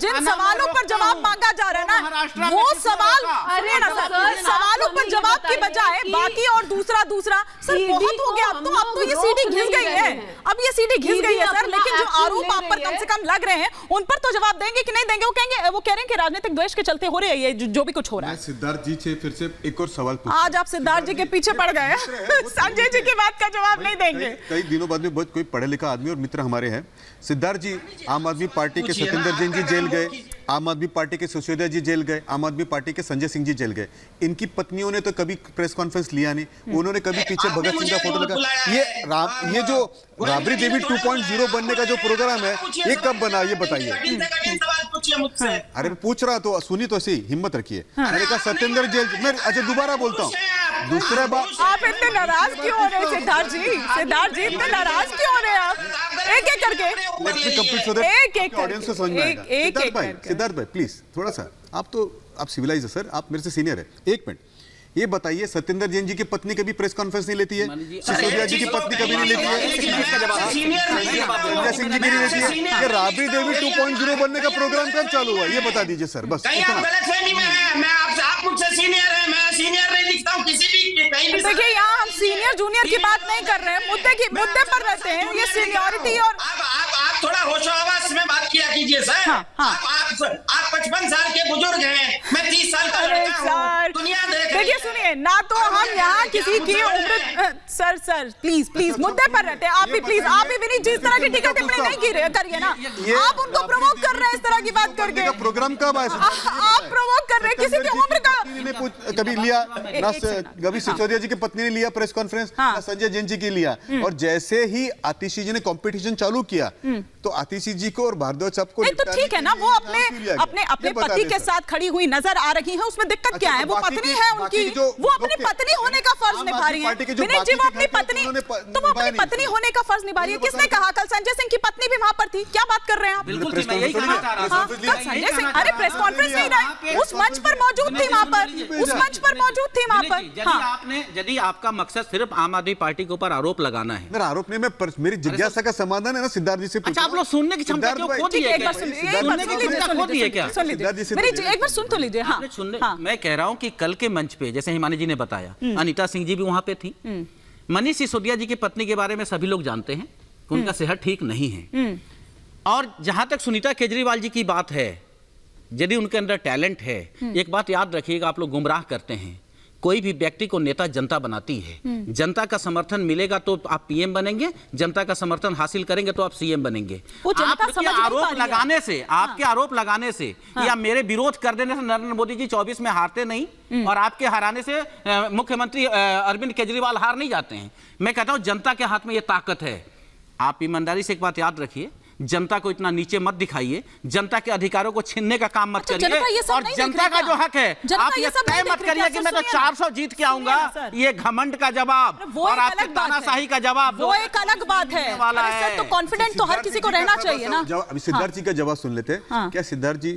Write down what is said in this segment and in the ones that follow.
जिन सवालों पर जवाब मांगा जा रहा है ना, वो सवाल सवालों पर जवाब की बजाय बाकी और दूसरा सर बहुत हो गया। अब तो ये सीढ़ी घिस गई है, अब ये सीढ़ी घिस गई है सर। लेकिन जो आरोप आप पर कम से कम लग रहे हैं उन पर तो जवाब देंगे कि नहीं देंगे? वो कह रहे हैं कि राजनीतिक द्वेष के चलते हो रहे हैं ये जो भी कुछ हो रहा है। सिद्धार्थ जी से फिर से एक और सवाल आज आप सिद्धार्थ जी के पीछे पड़ गए, संजय जी की बात का जवाब नहीं देंगे। कई दिनों बाद में बहुत कोई पढ़े लिखा आदमी और मित्र हमारे हैं। सिद्धार्थ जी, आम आदमी पार्टी के सत्येंद्र जैन जी जेल गए, आम आदमी पार्टी के सिसोदिया जी जेल गए, आम आदमी पार्टी के संजय सिंह जी जेल गए। इनकी पत्नियों ने तो कभी प्रेस कॉन्फ्रेंस लिया नहीं, उन्होंने कभी पीछे भगत सिंह का फोटो लगा। ये जो राबड़ी देवी 2.0 बनने का जो प्रोग्राम है, ये कब बना ये बताइए। अरे पूछ रहा तो सुनी तो सही, हिम्मत रखिए। मैंने कहा सत्येंद्र जेल, मैं अच्छा दोबारा बोलता हूँ, दूसरा बात। आप इतने नाराज क्यों हो रहे हैं सिद्धार्थ जी? सिद्धार्थ जी इतने नाराज क्यों हो रहे हैं आप? एक एक करके ऑडियंस को समझ में आएगा। सिद्धार्थ भाई प्लीज थोड़ा सा, आप सिविलाइज है सर, आप मेरे से सीनियर है। एक मिनट ये बताइए, सत्येंद्र जैन जी की पत्नी कभी प्रेस कॉन्फ्रेंस नहीं लेती है, सिसोदिया जी की पत्नी कभी नहीं लेती है, संजय सिंह जी की नहीं लेती है। ये राबड़ी देवी 2.0 बनने का प्रोग्राम कब चालू हुआ ये बता दीजिए सर, बस इतना। आप मुझसे सीनियर हैं, मैं सीनियर नहीं दिखता हूं किसी भी कहीं भी। देखिए यहाँ हम सीनियर जूनियर की बात नहीं कर रहे हैं, मुद्दे पर रहते हैं। ये सीनियरिटी और आप थोड़ा होशो हवास में बात किया कीजिए सर। आप 55 साल के बुजुर्ग हैं, मैं 30 साल का लड़का हूं, दुनिया देख। देखिए सुनिए, ना तो हम यहाँ किसी की उम्र सर प्लीज मुद्दे पर रहते हैं। आप भी प्लीज, आप भी विनीत जी इस तरह की टीका टिप्पणी नहीं करिए ना। आप उनको प्रमोट कर रहे हैं इस तरह की बात करके। प्रोग्राम कब आया? आप प्रमोट कर रहे हैं किसी की उम्र का। कभी लिया ना, कभी सिसोदिया जी की पत्नी ने लिया प्रेस कॉन्फ्रेंस, ना संजय जैन जी की लिया। और जैसे ही आतिशी जी ने कंपटीशन चालू किया तो आतिशी जी को और भारद्वाज साहब को तो ठीक है ना, वो अपने पति के साथ खड़ी हुई नजर आ रही है, उसमें दिक्कत क्या है? वो पत्नी है उनकी, वो अपनी पत्नी होने का फर्ज निभा रही है। विनीत जी वो अपनी पत्नी होने का फर्ज निभा रही है। किसने कहा? कल संजय सिंह की पत्नी भी वहां पर थी। क्या बात कर रहे हैं आप? बिल्कुल मैं यही कहना चाह रहा हूं। संजय सिंह अरे प्रेस कॉन्फ्रेंस नहीं रहे, उस मंच पर मौजूद थी वहां पर, उस मंच पर मौजूद थी वहां पर। यदि आपका मकसद सिर्फ आम आदमी पार्टी के ऊपर आरोप लगाना है। मेरा आरोप नहीं, मैं मेरी जिज्ञासा का समाधान है ना सिद्धार्थ जी से। अच्छा आप लोग सुनने की क्षमता क्यों खो दी है? एक बार सुन लीजिए, एक बार सुन तो लीजिए। हाँ सुनने, मैं कह रहा हूं कि कल के मंच पे जैसे हिमानी जी ने बताया, अनीता सिंह जी भी वहां पे थी। मनीष सिसोदिया जी की पत्नी के बारे में सभी लोग जानते हैं कि उनका सेहत ठीक नहीं है। और जहां तक सुनीता केजरीवाल जी की बात है, यदि उनके अंदर टैलेंट है, एक बात याद रखिएगा, आप लोग गुमराह करते हैं। कोई भी व्यक्ति को नेता जनता बनाती है। जनता का समर्थन मिलेगा तो आप पीएम बनेंगे, जनता का समर्थन हासिल करेंगे तो आप सीएम बनेंगे। आपके आरोप लगाने से, आपके आरोप लगाने से या मेरे विरोध कर देने से नरेंद्र मोदी जी 24 में हारते नहीं, और आपके हराने से मुख्यमंत्री अरविंद केजरीवाल हार नहीं जाते हैं। मैं कहता हूं जनता के हाथ में यह ताकत है। आप ईमानदारी से एक बात याद रखिए, जनता को इतना नीचे मत दिखाइए, जनता के अधिकारों को छीनने का काम मत करिए। और जनता का जो हक है, आप ये तय मत करिए कि मैं तो 400 जीत के आऊंगा। ये घमंड का जवाब और आपकी तानाशाही का जवाब वो एक अलग बात है। सर तो कॉन्फिडेंट तो हर किसी को रहना चाहिए ना। अभी सिद्धार्थ जी का जवाब सुन लेते हैं। क्या सिद्धार्थ जी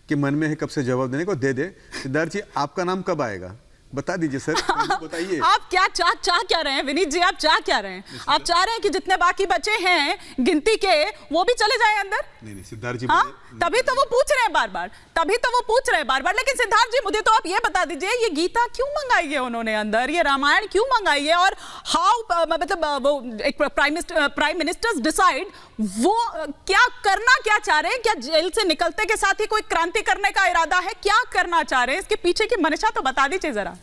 के मन में है कब से जवाब देने को? दे सिद्धार्थ जी, आपका नाम कब आएगा बता दीजिए सर, बताइए। आप क्या चाह क्या रहे हैं विनीत जी? आप चाह क्या रहे हैं? आप चाह रहे हैं कि जितने बाकी बचे हैं गिनती के वो भी चले जाएं अंदर? नहीं सिद्धार्थ जी, तभी तो वो पूछ रहे हैं बार बार। लेकिन सिद्धार्थ जी मुझे तो आप ये बता दीजिए, ये गीता क्यों मंगाई है उन्होंने अंदर? ये रामायण क्यों मंगाई है? और हाउ मतलब वो एक प्राइम मिनिस्टर्स डिसाइड, वो क्या चाह रहे हैं? क्या जेल से निकलते के साथ ही कोई क्रांति करने का इरादा है? क्या करना चाह रहे हैं? इसके पीछे की मंशा तो बता दीजिए जरा।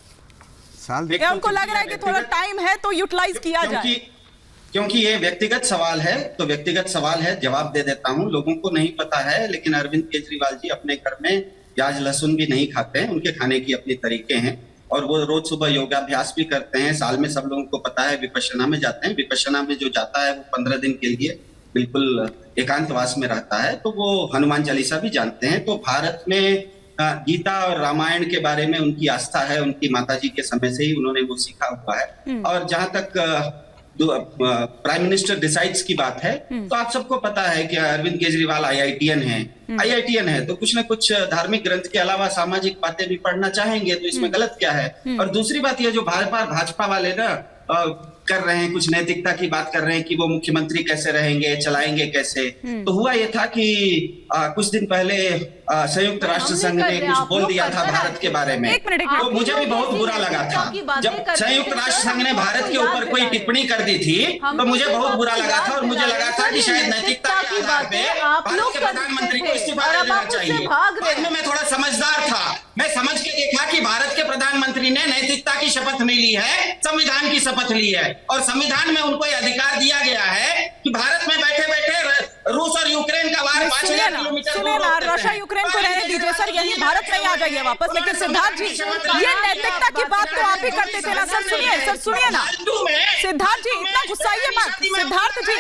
हमको लग रहा है कि थोड़ा टाइम है तो यूटिलाइज किया जाए। क्योंकि ये व्यक्तिगत सवाल है, तो व्यक्तिगत सवाल है, जवाब दे देता हूं। लोगों को नहीं पता है, लेकिन अरविंद केजरीवाल जी अपने घर में प्याज लहसुन भी नहीं खाते हैं। उनके खाने की अपने तरीके हैं और वो रोज सुबह योगाभ्यास भी करते हैं। साल में सब लोगों को पता है विपश्यना में जाते हैं। विपश्यना में जो जाता है वो 15 दिन के लिए बिल्कुल एकांतवास में रहता है, तो वो हनुमान चालीसा भी जानते हैं। तो भारत में गीता और रामायण के बारे में उनकी आस्था है। उनकी माताजी के समय से ही उन्होंने वो सीखा हुआ है। और जहां तक प्राइम मिनिस्टर डिसाइड्स की बात है, तो आप सबको पता है कि अरविंद केजरीवाल आईआईटीएन है, तो कुछ ना कुछ धार्मिक ग्रंथ के अलावा सामाजिक बातें भी पढ़ना चाहेंगे, तो इसमें गलत क्या है? और दूसरी बात ये जो भाजपा वाले ना कर रहे हैं, कुछ नैतिकता की बात कर रहे हैं कि वो मुख्यमंत्री कैसे रहेंगे, चलाएंगे कैसे। तो हुआ ये था कि कुछ दिन पहले संयुक्त राष्ट्र संघ ने कुछ बोल दिया था भारत के बारे में, एक मिनट। तो मुझे भी बहुत बुरा लगा था। जब संयुक्त राष्ट्र संघ ने भारत के ऊपर कोई टिप्पणी कर दी थी तो मुझे बहुत बुरा लगा था, और मुझे लगा था कि शायद नैतिकता के आधार पे भारत के प्रधानमंत्री को इस्तीफा दे देना चाहिए। बाद में मैं थोड़ा समझदार था, मैं समझ के देखा कि भारत के प्रधानमंत्री ने नैतिकता की शपथ नहीं ली है, संविधान की शपथ ली है, और संविधान में उनको यह अधिकार दिया गया है कि भारत में बैठे बैठे रूस और यूक्रेन का वार 5000 किलोमीटर दूर रशिया यूक्रेन को रहने दीजिए सर, यही भारत में आ जाइए वापस। लेकिन सिद्धार्थ जी, ये नैतिकता की बात तो आप ही करते थे ना सर। सुनिए ना सिद्धार्थ जी, इतना गुस्साइए मत। सिद्धार्थ जी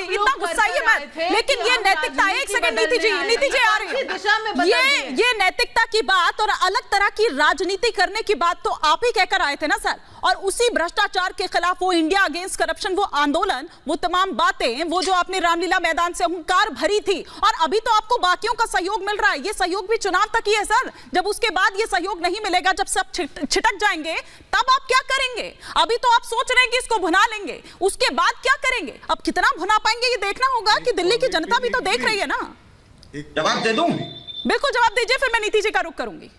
इतना गुस्साइए मत। लेकिन ये नैतिकता, एक सेकंड नीति जी आ रही है, ये नैतिकता की बात और अलग तरह की राजनीति करने की बात तो आप ही कहकर आए थे ना सर। और उसी भ्रष्टाचार के खिलाफ वो इंडिया अगेंस्ट करप्शन, वो आंदोलन, वो तमाम बातें, वो जो आपने रामलीला मैदान से हुंकार भरी थी, और अभी तो आपको बाकियों का सहयोग मिल रहा है। ये सहयोग भी चुनाव तक ही है सर। जब उसके बाद ये सहयोग नहीं मिलेगा, जब सब छिटक जाएंगे, तब आप क्या करेंगे? अभी तो आप सोच रहे हैं कि इसको भुना लेंगे, उसके बाद क्या करेंगे? अब कितना भुना पाएंगे ये देखना होगा कि दिल्ली की जनता भी तो देख रही है ना। जवाब दे दूं? बिल्कुल जवाब दीजिए, फिर मैं नीति जी का रुख करूंगी।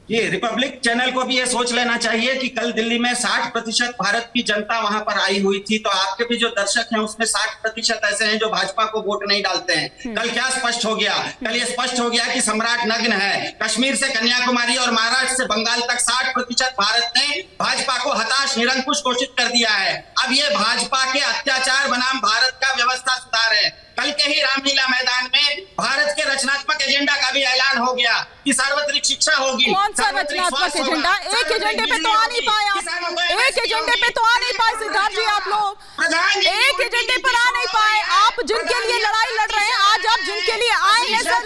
ये रिपब्लिक चैनल को भी ये सोच लेना चाहिए कि कल दिल्ली में 60% भारत की जनता वहां पर आई हुई थी, तो आपके भी जो दर्शक हैं उसमें 60% ऐसे हैं जो भाजपा को वोट नहीं डालते हैं। कल क्या स्पष्ट हो गया? कल ये स्पष्ट हो गया कि सम्राट नग्न है। कश्मीर से कन्याकुमारी और महाराष्ट्र से बंगाल तक 60% भारत ने भाजपा को हताश, निरंकुश घोषित कर दिया है। अब ये भाजपा के अत्याचार बनाम भारत का व्यवस्था सुधार है। कल के ही रामलीला मैदान में भारत के रचनात्मक एजेंडा का भी ऐलान हो गया कि सार्वत्रिक शिक्षा होगी। कौन सा रचनात्मक एजेंडा? एक एजेंडे पे तो आ नहीं पाए आप। एक एजेंडे पे तो आ नहीं पाए सिद्धार्थ जी, आप लोग एक एजेंडे पर आ नहीं पाए। आप जिनके लिए लड़ाई लड़ रहे हैं, आज आप जिनके लिए आए हैं सर,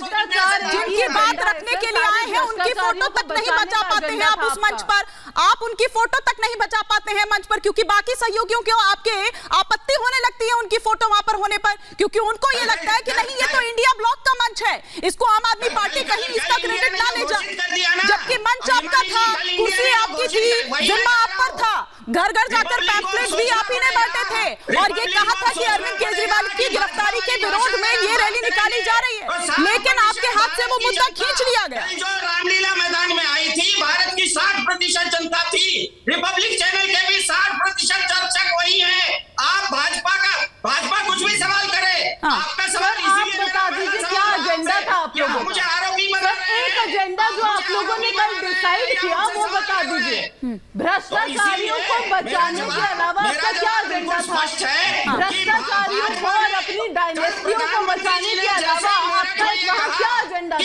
जिनकी बात रखने के लिए आए हैं, उनकी फोटो तक नहीं बचा पाते हैं आप उस मंच पर। आप उनकी फोटो तक नहीं बचा पाते हैं मंच पर, क्योंकि बाकी सहयोगियों को आपके आपत्ति होने लगती है उनकी फोटो वहां पर होने पर, क्योंकि उनको ये लगता है कि नहीं, ये तो इंडिया ब्लॉक का मंच है, इसको आम आदमी पार्टी कहीं इसका क्रेडिट ना ले जाए। जबकि मंच आपका था, कुर्सी आपकी थी, जिम्मा आप पर था, घर घर जाकर पैम्फलेट्स भी आप ही ने बांटे थे, और ये कहा था कि अरविंद केजरीवाल की गिरफ्तारी के विरोध में ये रैली निकाली जा रही है। लेकिन आपके हाथ से वो मुद्दा खींच लिया गया। जो रामलीला मैदान में आई थी, भारत की 60% जनता थी। रिपब्लिक चैनल के भी 60% दर्शक वही है। आप भाजपा कुछ भी सवाल करे, आपका सवाल आप बता दीजिए क्या एजेंडा था आप लोगों का? मुझे आरोपी एक एजेंडा जो आप लोगों ने कल डिसाइड किया वो बता दीजिए। भ्रष्टाचारियों को बचाने के अलावा आपका क्या एजेंडा था? भ्रष्टाचारियों को और अपनी डायनेस्टियों को बचाने के अलावा आपका वहाँ क्या एजेंडा था?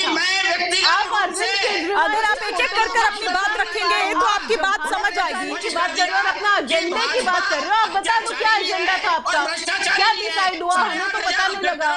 आप अरविंद केजरीवाल, अगर आप एक एक कर अपनी बात रखेंगे तो आपकी बात समझ आएगी। की बात कर रहे हो और अपना एजेंडे की बात कर रहे हो, आप बता दो क्या एजेंडा था आपका? क्या डिसाइड हुआ? हमें तो पता नहीं लगा।